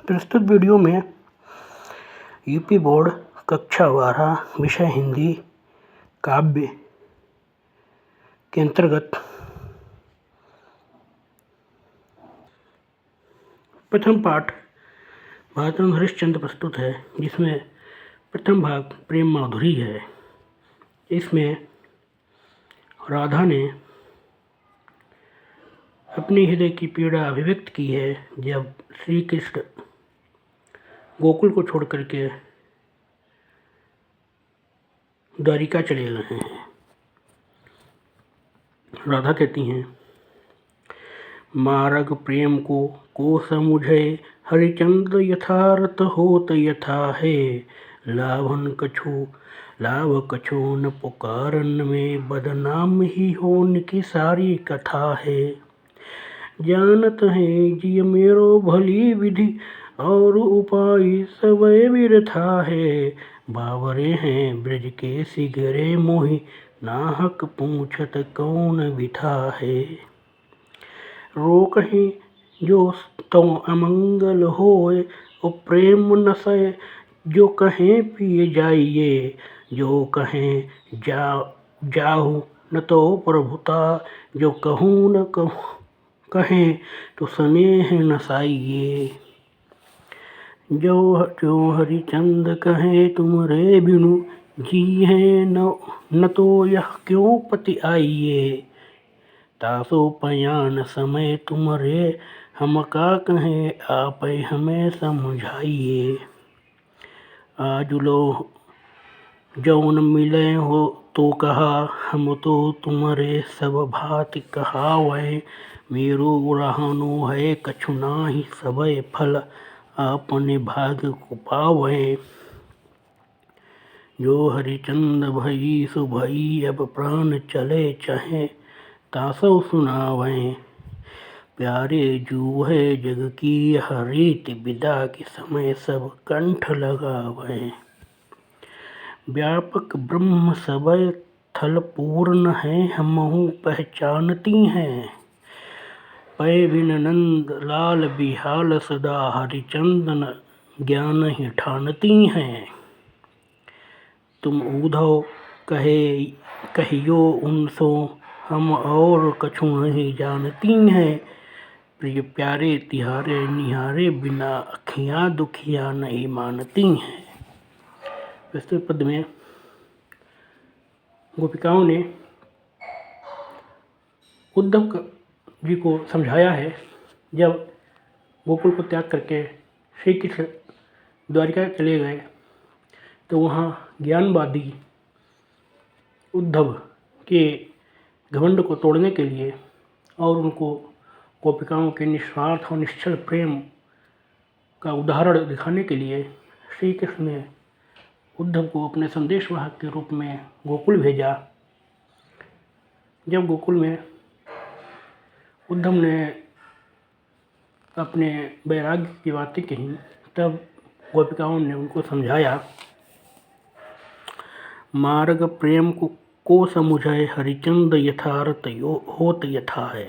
प्रस्तुत वीडियो में UP board कक्षा 12 विषय हिंदी काव्य के अंतर्गत प्रथम पाठ महात्मा हरिश्चंद्र प्रस्तुत है, जिसमें प्रथम भाग प्रेम माधुरी है। इसमें राधा ने अपनी हृदय की पीड़ा अभिव्यक्त की है जब श्री कृष्ण गोकुल को छोड़ करके द्वारिका चले गए हैं। राधा कहती हैं, मार्ग प्रेम को समुझे हरिचंद्र यथार्थ होत यथा है। लाभ कछु न पुकारन में बदनाम ही होने की सारी कथा है। जानत है जिय मेरो भली विधि और उपाय सबय बिरथा है। बावरे हैं ब्रज के सिगरे मोहि नाहक पूछत कौन बिथा है। रोकहि जो तो अमंगल होए और प्रेम न सय जो कहें पिए जाइए। जो कहें जाहु न तो प्रभुता जो कहूँ न कहें तो स्नेह नसाइए। जो हरिचंद कहे तुम रे बिनु जी है न तो यह क्यों पति आइए। तासो पयान समय तुम रे हम का कहे आप हमें समझाइए। आज लो जौन मिले हो तो कहा हम तो तुम्हारे सब भांति कहावै। मेरो रहनो है कछु नाही सबय फल अपने भाग्य को पावै। जो हरिचंद भई सो भई अब प्राण चले चाहे तासो सुनावै। प्यारे जू है जग की हरीति विदा के समय सब कंठ लगावै। व्यापक ब्रह्म सबय थल पूर्ण है हमहु पहचानती हैं। पै बिन नंद लाल बिहाल सदा हरिचंदन ज्ञान ही ठानती हैं। तुम उद्धव कहियो उनसो हम और कछु नहीं जानती हैं। प्रिय प्यारे तिहारे निहारे बिना अखियाँ दुखियाँ नहीं मानती हैं। प्रस्तुत पद में गोपिकाओं ने उद्धव जी को समझाया है, जब गोकुल को त्याग करके श्री कृष्ण द्वारिका चले गए तो वहाँ ज्ञानवादी उद्धव के घमंड को तोड़ने के लिए और उनको गोपिकाओं के निस्वार्थ और निश्चल प्रेम का उदाहरण दिखाने के लिए श्री कृष्ण ने उद्धव को अपने संदेशवाहक के रूप में गोकुल भेजा। जब गोकुल में उद्धव ने अपने वैराग्य की बातें कही, तब गोपिकाओं ने उनको समझाया। मार्ग प्रेम को समुझे हरिचंद यथार्थ होत यथा है।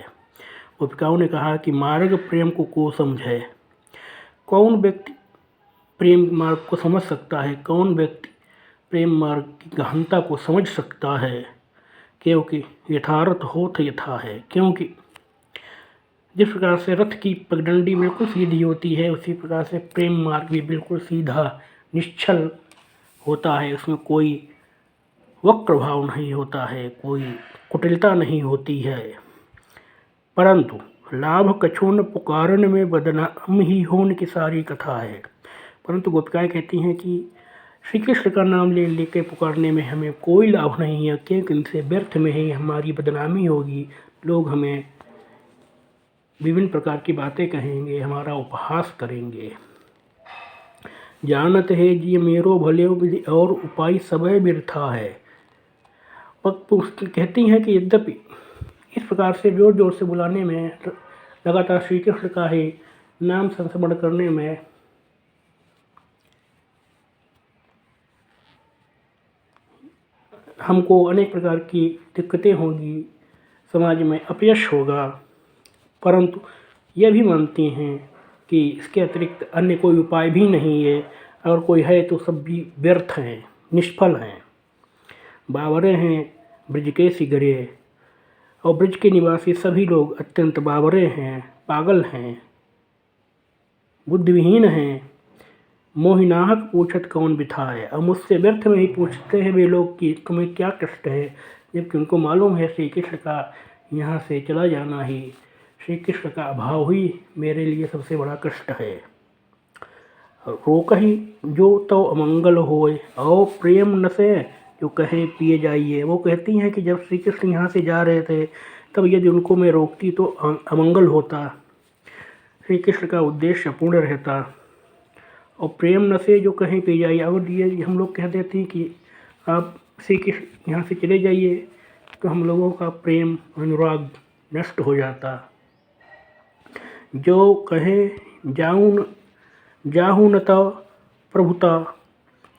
गोपिकाओं ने कहा कि मार्ग प्रेम को समझे। कौन व्यक्ति प्रेम मार्ग को समझ सकता है, कौन व्यक्ति प्रेम मार्ग की गहनता को समझ सकता है। क्योंकि यथार्थ होत यथा है, क्योंकि जिस प्रकार से रथ की पगडंडी बिल्कुल सीधी होती है, उसी प्रकार से प्रेम मार्ग भी बिल्कुल सीधा निश्चल होता है। उसमें कोई वक्र भाव नहीं होता है, कोई कुटिलता नहीं होती है। परंतु लाभ कछु न पुकारन में बदनाम ही होने की सारी कथा है। परंतु गोपिकाएँ कहती हैं कि श्री कृष्ण का नाम ले लेकर पुकारने में हमें कोई लाभ नहीं है, क्योंकि इनसे व्यर्थ में ही हमारी बदनामी होगी। लोग हमें विभिन्न प्रकार की बातें कहेंगे, हमारा उपहास करेंगे। जानत है जी मेरो भले विधि और उपाय सबय बिरथा है। कहती हैं कि यद्यपि इस प्रकार से जोर जोर से बुलाने में, लगातार श्री कृष्ण का ही नाम संस्मरण करने में हमको अनेक प्रकार की दिक्कतें होंगी, समाज में अपयश होगा, परंतु यह भी मानती हैं कि इसके अतिरिक्त अन्य कोई उपाय भी नहीं है, और कोई है तो सब भी व्यर्थ हैं, निष्फल हैं। बावरे हैं ब्रज के सिगरे, और ब्रज के निवासी सभी लोग अत्यंत बावरे हैं, पागल हैं, बुद्धिहीन हैं। मोहिनाहक पूछत कौन बिठाए, अब मुझसे व्यर्थ में ही पूछते हैं वे लोग कि तुम्हें क्या कष्ट है, जबकि उनको मालूम है श्री कृष्ण का यहाँ से चला जाना ही, श्री कृष्ण का अभाव ही मेरे लिए सबसे बड़ा कष्ट है। रोक ही जो तो अमंगल होए, और प्रेम न से जो कहे पिए जाइए। वो कहती हैं कि जब श्री कृष्ण यहाँ से जा रहे थे तब यदि उनको मैं रोकती तो अमंगल होता, श्री कृष्ण का उद्देश्य पूर्ण रहता। और प्रेम न से जो कहीं पी जाइए, और ये हम लोग कह देते हैं कि आप श्री कृष्ण यहाँ से चले जाइए, तो हम लोगों का प्रेम अनुराग नष्ट हो जाता। जो कहे जाहूँ न तो प्रभुता,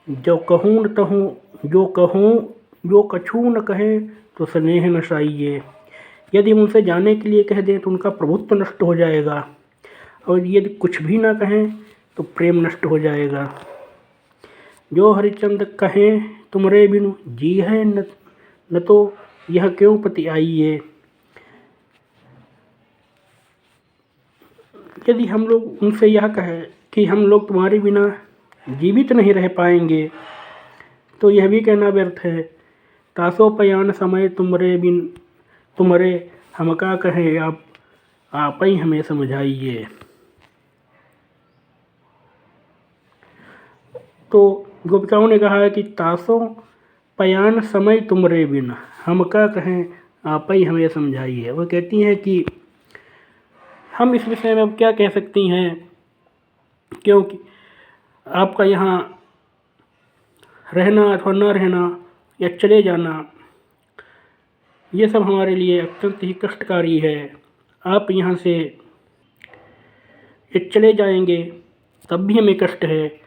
जो कहूँ न तहूँ, जो कछू न कहे तो स्नेह न साइए। यदि उनसे जाने के लिए कह दें तो उनका प्रभुत्व नष्ट हो जाएगा, और यदि कुछ भी ना कहें तो प्रेम नष्ट हो जाएगा। जो हरिचंद कहें तुमरे बिनु जी है न तो यह क्यों पति आइए। यदि हम लोग उनसे यह कहें कि हम लोग तुम्हारे बिना जीवित नहीं रह पाएंगे, तो यह भी कहना व्यर्थ है। तासो पयान समय तुमरे हम का कहें, आप ही हमें समझाइए। तो गोपिकाओं ने कहा है कि तासो पयान समय तुमरे बिन हम का कहें, आप ही हमें समझाइए। वो कहती हैं कि हम इस विषय में अब क्या कह सकती हैं, क्योंकि आपका यहाँ रहना अथवा न रहना या चले जाना, ये सब हमारे लिए अत्यंत ही कष्टकारी है। आप यहाँ से चले जाएंगे तब भी हमें कष्ट है,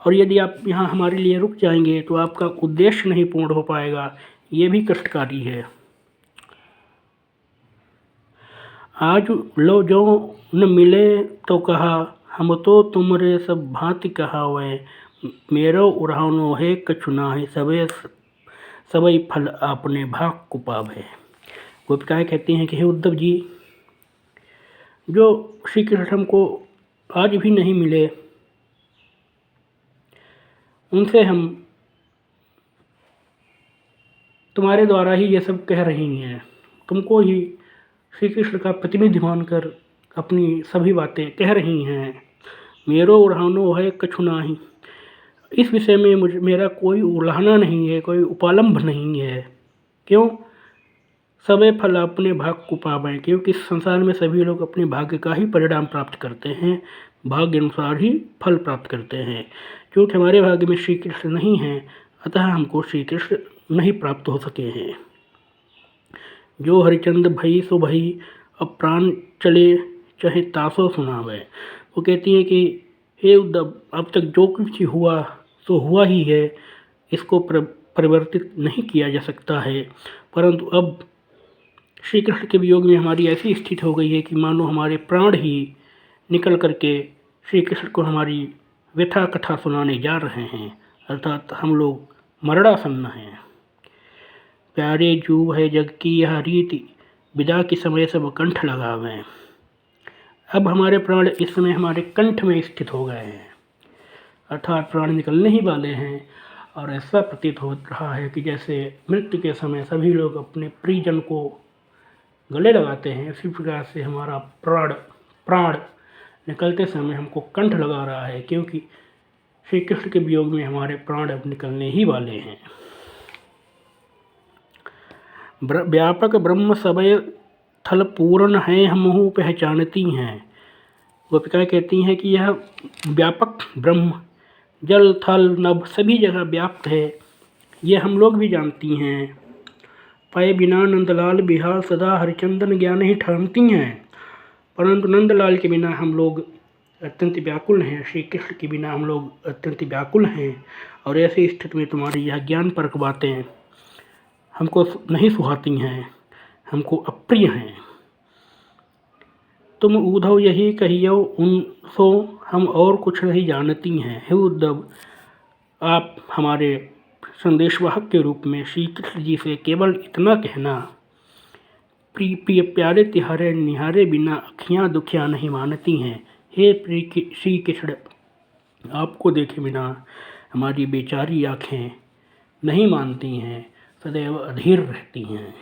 और यदि आप यहाँ हमारे लिए रुक जाएंगे तो आपका उद्देश्य नहीं पूर्ण हो पाएगा, ये भी कष्टकारी है। आज लो जो न मिले तो कहा, हम तो तुमरे सब भांति कहावे, मेरो उड़ानो है कछु नाहि, सबई फल आपने भाग को पावे। गोपिकाएँ कहती हैं कि हे उद्धव जी, जो श्री कृष्ण हमको आज भी नहीं मिले, उनसे हम तुम्हारे द्वारा ही ये सब कह रही हैं। तुमको ही श्री कृष्ण का प्रतिनिधि मानकर अपनी सभी बातें कह रही हैं। मेरो उड़ानो है कछु नाहि, इस विषय में मेरा कोई उल्हाना नहीं है, कोई उपालंभ नहीं है। क्यों? सबे फल अपने भाग को पावें, क्योंकि इस संसार में सभी लोग अपने भाग्य का ही परिणाम प्राप्त करते हैं, भाग्य अनुसार ही फल प्राप्त करते हैं। क्योंकि हमारे भाग्य में श्री कृष्ण नहीं हैं, अतः हमको श्री कृष्ण नहीं प्राप्त हो सके हैं। जो हरिचंद भई सो भई, अब प्राण चले चाहे तासो सुनावे। वो कहती है कि हे उद्धव, अब तक जो कुछ हुआ तो हुआ ही है, इसको परिवर्तित नहीं किया जा सकता है। परंतु अब श्री कृष्ण के वियोग में हमारी ऐसी स्थिति हो गई है कि मानो हमारे प्राण ही निकल करके श्री कृष्ण को हमारी व्यथा कथा सुनाने जा रहे हैं, अर्थात हम लोग मरणासन्न हैं। प्यारे जू है जग की यह रीति, विदा के समय सब कंठ लगावें। अब हमारे प्राण इस समय हमारे कंठ में स्थित हो गए हैं, अर्थात प्राण निकलने ही वाले हैं। और ऐसा प्रतीत हो रहा है कि जैसे मृत्यु के समय सभी लोग अपने प्रियजन को गले लगाते हैं, इसी प्रकार से हमारा प्राण निकलते समय हमको कंठ लगा रहा है, क्योंकि श्री कृष्ण के वियोग में हमारे प्राण अब निकलने ही वाले हैं। व्यापक ब्रह्म सबय थल पूर्ण है, हमहु पहचानती हैं। गोपिकाएँ कहती हैं कि यह व्यापक ब्रह्म जल थल नभ सभी जगह व्याप्त है, ये हम लोग भी जानती हैं। पाए बिना नंदलाल बिहार सदा हरिचंदन ज्ञान ही ठानती हैं, परंतु नंदलाल के बिना हम लोग अत्यंत व्याकुल हैं, श्री कृष्ण के बिना हम लोग अत्यंत व्याकुल हैं। और ऐसी स्थिति में तुम्हारी यह ज्ञान परक बातें हमको नहीं सुहाती हैं, हमको अप्रिय हैं। तुम उद्धव यही कहियो उनसो हम और कुछ नहीं जानती हैं। हे उद्धव, आप हमारे संदेशवाहक के रूप में श्री कृष्ण जी से केवल इतना कहना, प्यारे तिहारे निहारे बिना अखियाँ दुखियाँ नहीं मानती हैं। हे श्री कृष्ण, आपको देखे बिना हमारी बेचारी आँखें नहीं मानती हैं, सदैव अधीर रहती हैं।